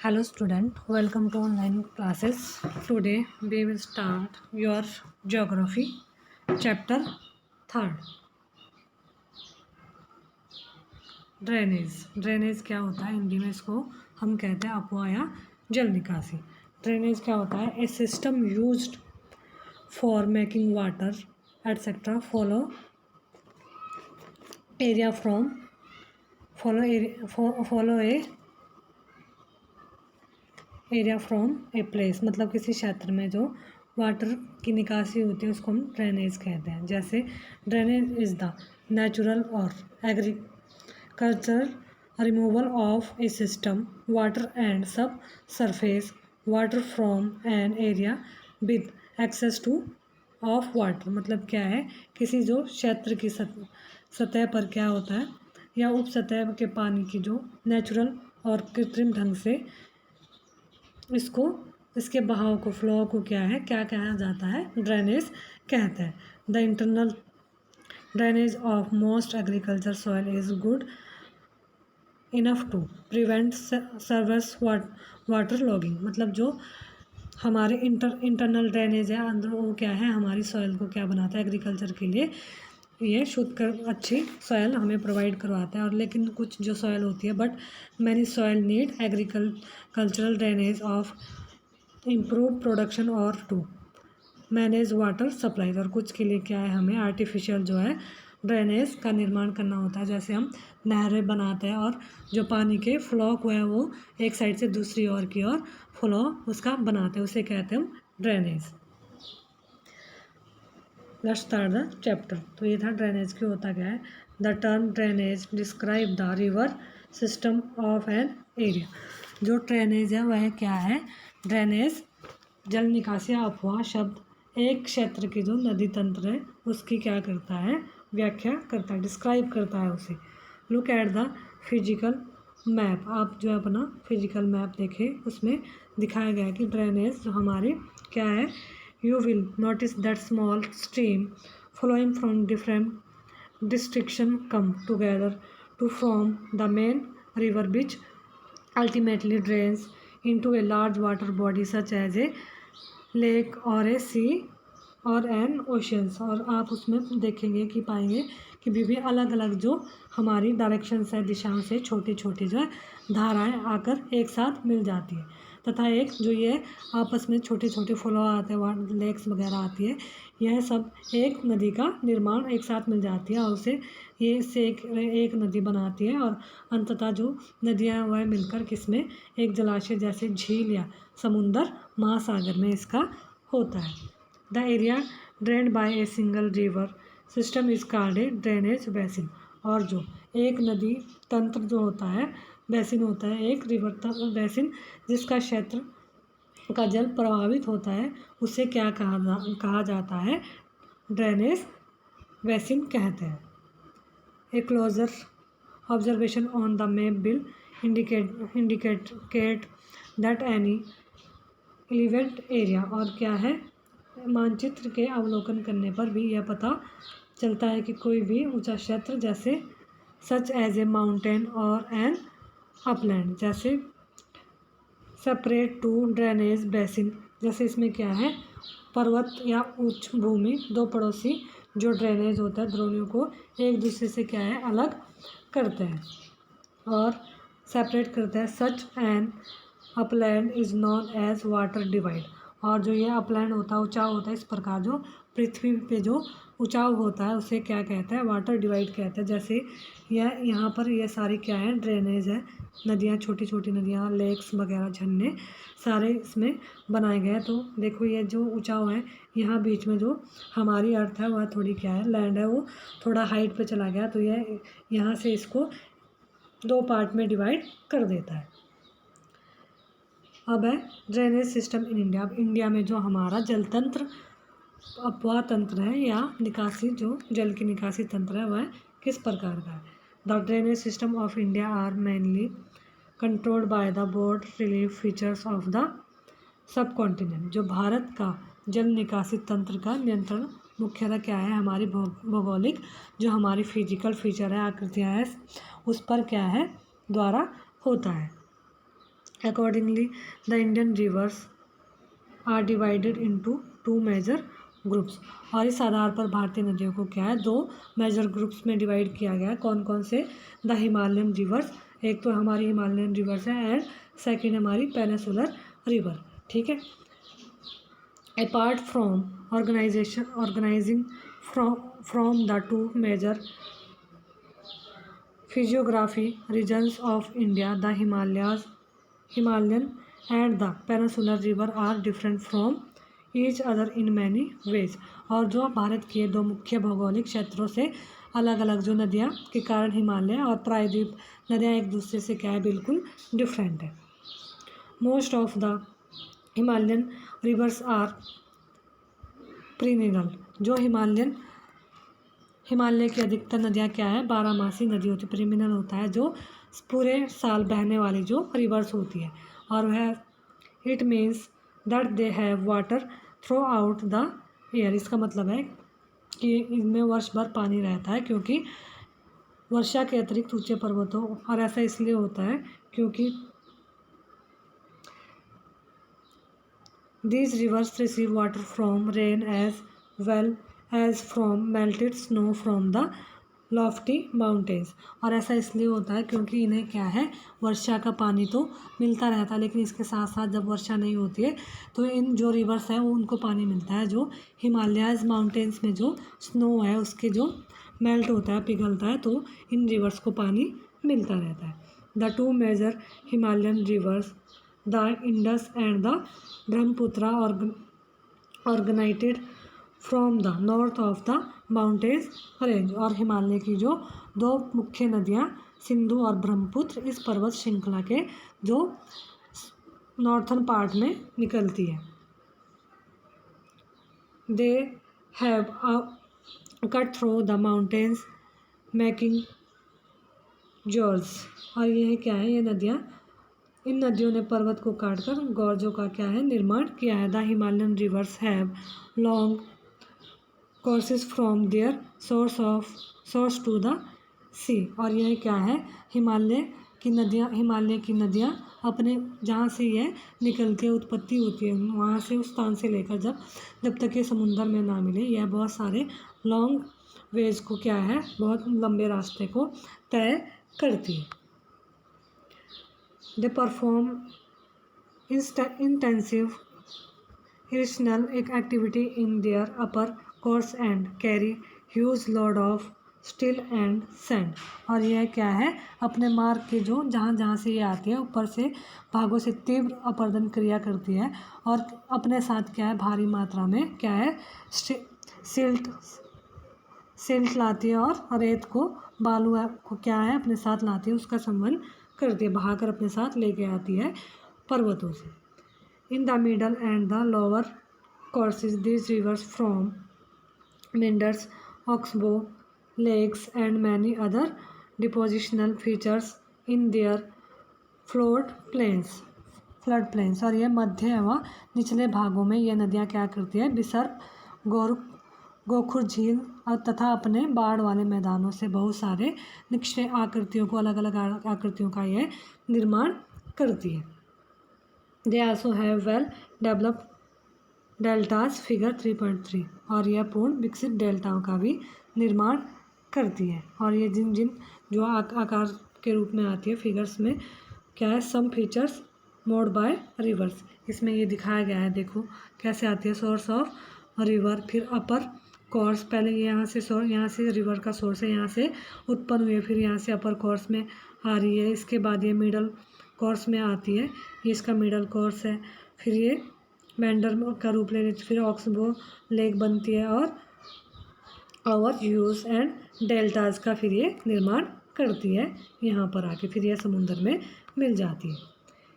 Hello student, welcome to online classes. Today we will start your geography chapter 3rd. Drainage क्या होता है? हिंदी में इसको हम कहते हैं अपवा या जल निकासी। ड्रेनेज क्या होता है? A system used for making water etcetera follow area from a place, मतलब किसी क्षेत्र में जो वाटर की निकासी होती है उसको हम ड्रेनेज कहते हैं। जैसे drainage is the natural or agriculture removal of a system water and sub surface water from an area with excess to of water. मतलब क्या है, किसी जो क्षेत्र की सतह पर क्या होता है या उप सतह के पानी की जो नेचुरल और कृत्रिम ढंग से इसके बहाव को, फ्लो को क्या कहा जाता है? ड्रेनेज कहते हैं। The internal drainage of most agriculture soil is good enough to prevent serious water logging. मतलब जो हमारे इंटरनल ड्रेनेज है अंदर, वो क्या है, हमारी सॉइल को क्या बनाता है? एग्रीकल्चर के लिए ये शुद्ध कर अच्छी सॉइल हमें प्रोवाइड करवाता है। और लेकिन कुछ जो सॉइल होती है, but many soil need agricultural drainage of improve production और टू मैनेज वाटर सप्लाईज। और कुछ के लिए क्या है, हमें आर्टिफिशियल जो है ड्रेनेज का निर्माण करना होता है। जैसे हम नहरें बनाते हैं और जो पानी के फ्लो को है वो एक साइड से दूसरी ओर की ओर फ्लो उसका बनाते हैं, उसे कहते हैं हम drainage. Let's start the chapter. तो ये था ड्रेनेज क्यों होता क्या है। The term drainage describe the river system of an area. जो ड्रेनेज है वह क्या है? ड्रेनेज जल निकासी या अपवाह शब्द एक क्षेत्र की जो नदी तंत्र है उसकी क्या करता है? व्याख्या करता है, डिस्क्राइब करता है उसे। Look at the physical map. आप जो अपना फिजिकल मैप देखें, उसमें दिखाया गया है कि ड्रेनेज जो हमारी क्या है। You will notice that small stream flowing from different districts come together to form the main river, which ultimately drains into a large water body such as a lake or a sea or an oceans। और आप उसमें देखेंगे कि पाएंगे कि भी अलग अलग जो हमारी डायरेक्शन है, दिशाओं से छोटी छोटी जो है धाराएं आकर एक साथ मिल जाती है, तथा एक जो ये आपस में छोटे छोटे फ्लो आते हैं, लेक्स वगैरह आती है, यह सब एक नदी का निर्माण एक साथ मिल जाती है और उसे ये इससे एक नदी बनाती है। और अंततः जो नदियाँ वह मिलकर किसमें, एक जलाशय जैसे झील या समुंदर महासागर में इसका होता है। The area drained by a single river system is called a drainage basin. और जो एक नदी तंत्र जो होता है, बेसिन होता है, एक रिवर बेसिन जिसका क्षेत्र का जल प्रभावित होता है, उसे क्या कहा जाता है? ड्रेनेज बेसिन कहते हैं। A closer observation on the map will indicate that any elevated area. और क्या है, मानचित्र के अवलोकन करने पर भी यह पता चलता है कि कोई भी ऊंचा क्षेत्र जैसे सच एज ए माउंटेन और एन अपलैंड जैसे सेपरेट टू ड्रेनेज बेसिन। जैसे इसमें क्या है, पर्वत या उच्च भूमि दो पड़ोसी जो ड्रेनेज होता है द्रोणियों को एक दूसरे से क्या है, अलग करते हैं और सेपरेट करते हैं। Such an upland is known as water divide. और जो ये अपलैंड होता है, ऊंचाव होता है, इस प्रकार जो पृथ्वी पे जो ऊंचाव होता है उसे क्या कहते हैं? वाटर डिवाइड कहते हैं। जैसे यह यहाँ पर ये सारी क्या है, ड्रेनेज है, नदियाँ, छोटी छोटी नदियाँ, लेक्स वगैरह, झरने सारे इसमें बनाए गए हैं। तो देखो ये जो ऊंचाव है, यहाँ बीच में जो हमारी अर्थ है वह थोड़ी क्या है, लैंड है, वो थोड़ा हाइट पे चला गया, तो यह यहाँ से इसको दो पार्ट में डिवाइड कर देता है। अब है ड्रेनेज सिस्टम इन इंडिया। अब इंडिया में जो हमारा जल तंत्र, अपवाह तंत्र है या निकासी, जो जल की निकासी तंत्र है, वह किस प्रकार का है? The drainage system of India are mainly controlled by the broad relief features of the subcontinent. जो भारत का जल निकासी तंत्र का नियंत्रण मुख्यतः क्या है, हमारी भौगोलिक जो हमारी फिजिकल फीचर है, आकृतियाँ हैं, उस पर क्या है, द्वारा होता है। Accordingly, the Indian rivers are divided into two major groups. और इस आधार पर भारतीय नदियों को क्या है, दो मेजर ग्रुप्स में डिवाइड किया गया है। कौन कौन से? द हिमालयन रिवर्स, एक तो हमारी हिमालयन रिवर्स है, एंड सेकंड हमारी पेनिसुलर रिवर। ठीक है। Apart from organizing from the two major physiography regions of India, the Himalayan and the Peninsular River are different from each other in many ways। और जो भारत के दो मुख्य भौगोलिक क्षेत्रों से अलग अलग जो नदियाँ के कारण हिमालय और प्रायद्वीप नदियाँ एक दूसरे से क्या है, बिल्कुल डिफरेंट है। Most of the Himalayan rivers are perennial. जो हिमालय की अधिकतर नदियाँ क्या है, बारहमासी नदी होती है। पीरियडल होता है जो पूरे साल बहने वाली जो रिवर्स होती है, और वह it means that they have water through out the year. इसका मतलब है कि इनमें वर्ष भर पानी रहता है, क्योंकि वर्षा के अतिरिक्त ऊंचे पर्वतों, और ऐसा इसलिए होता है क्योंकि these rivers receive water from rain as well as from melted snow from the lofty mountains। और ऐसा इसलिए होता है क्योंकि इन्हें क्या है, वर्षा का पानी तो मिलता रहता है, लेकिन इसके साथ साथ जब वर्षा नहीं होती है तो इन जो रिवर्स है वो उनको पानी मिलता है। जो हिमालयाज माउंटेन्स में जो स्नो है उसके जो मेल्ट होता है, पिघलता है, तो इन रिवर्स को पानी मिलता रहता है। The two major Himalayan rivers, the Indus and the Brahmaputra, originated from the north of the mountains range. और हिमालय की जो दो मुख्य नदियाँ सिंधु और ब्रह्मपुत्र इस पर्वत श्रृंखला के जो नॉर्थन पार्ट में निकलती है। They have cut through the mountains making George. और ये क्या है, ये नदियाँ, इन नदियों ने पर्वत को काटकर गॉर्जों का क्या है, निर्माण किया है। The Himalayan rivers have long courses from their source to the sea. और यह क्या है, हिमालय की नदियाँ अपने जहाँ से यह निकलती है, उत्पत्ति होती है वहाँ से, उस स्थान से लेकर जब तक ये समुद्र में ना मिले, यह बहुत सारे लॉन्ग वेज को क्या है, बहुत लंबे रास्ते को तय करती है। They perform intensive erosional activity in their upper course and carry huge load of स्टील एंड सैंड। और यह क्या है, अपने मार्ग के जो जहाँ से ये आती है ऊपर से भागों से तीव्र अपरदन क्रिया करती है, और अपने साथ क्या है, भारी मात्रा में क्या है, सिल्ट लाती है, और रेत को, बालू को क्या है, अपने साथ लाती है, उसका संवहन करती है, बहाकर अपने साथ लेके आती है पर्वतों से। In the middle and the lower courses this rivers form meanders, oxbow lakes and many other depositional features in their flood plains. और ये मध्य एवं निचले भागों में ये नदियाँ क्या करती है, विसर्प, गोखुर झील और तथा अपने बाढ़ वाले मैदानों से बहुत सारे निक्षय आकृतियों को, अलग अलग आकृतियों का ये निर्माण करती है। They also have well developed deltas figure 3.3। और यह पूर्ण विकसित डेल्टाओं का भी निर्माण करती है। और ये जिन जो आकार के रूप में आती है फिगर्स में क्या है, some features made by rivers. इसमें ये दिखाया गया है, देखो कैसे आती है, सोर्स ऑफ रिवर, फिर अपर कोर्स, पहले यहाँ से रिवर का सोर्स है, यहाँ से उत्पन्न हुई है, फिर यहाँ से अपर कोर्स में आ रही है, इसके बाद ये मिडल कोर्स में आती है, ये इसका मिडल कोर्स है, फिर ये मेंडर का रूप ले लेती है, फिर ऑक्सबो लेक बनती है, और ओवर ह्यूज एंड डेल्टाज का फिर ये निर्माण करती है यहाँ पर आके, फिर यह समुद्र में मिल जाती है।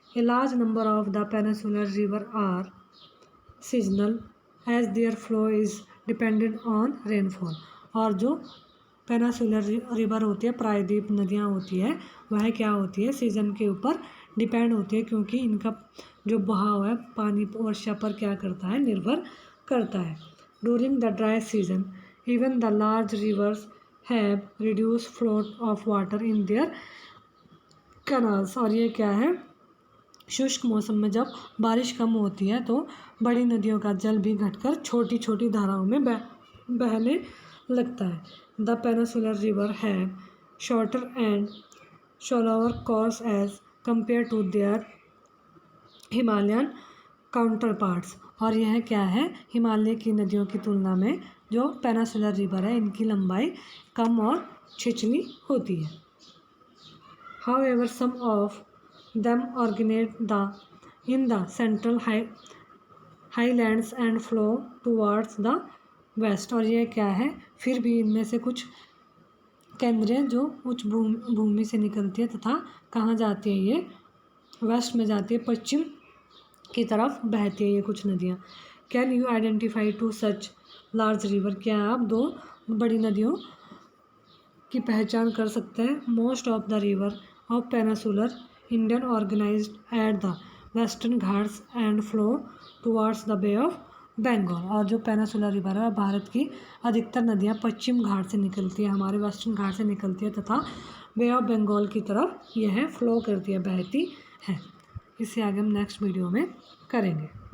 A large number of the peninsular river are seasonal as their flow is dependent on rainfall. और जो पेनिसुलर रिवर होती है, प्रायद्वीप नदियाँ होती है, वह क्या होती है, सीज़न के ऊपर डिपेंड होती है, क्योंकि इनका जो बहाव है पानी वर्षा पर क्या करता है, निर्भर करता है। During the dry season even the large reverse have reduce flow of water in their canals. और ये क्या है, शुष्क मौसम में जब बारिश कम होती है तो बड़ी नदियों का जल भी घटकर छोटी छोटी धाराओं में बहने लगता है। The peninsular river have shorter and shallower course as compared to their Himalayan counterparts. और यह क्या है, हिमालय की नदियों की तुलना में जो पेनिनसुलर रिवर है इनकी लंबाई कम और छिछली होती है। However some of them originate in the central highlands and flow towards the west। और यह क्या है, फिर भी इनमें से कुछ केंद्रीय जो उच्च भूमि से निकलती है तथा कहाँ जाती है, ये वेस्ट में जाती है, पश्चिम की तरफ बहती है ये कुछ नदियाँ। Can you identify two such large river. क्या आप दो बड़ी नदियों की पहचान कर सकते हैं। Most of the river of peninsular Indian organized at the Western Ghats and flow towards the bay of Bengal. और जो पेनिनसुलर रिवर है भारत की अधिकतर नदियाँ पश्चिम घाट से निकलती है, हमारे वेस्टर्न घाट से निकलती है तथा बे ऑफ बंगाल की तरफ यह फ्लो करती है, बहती है। इससे आगे हम नेक्स्ट वीडियो में करेंगे।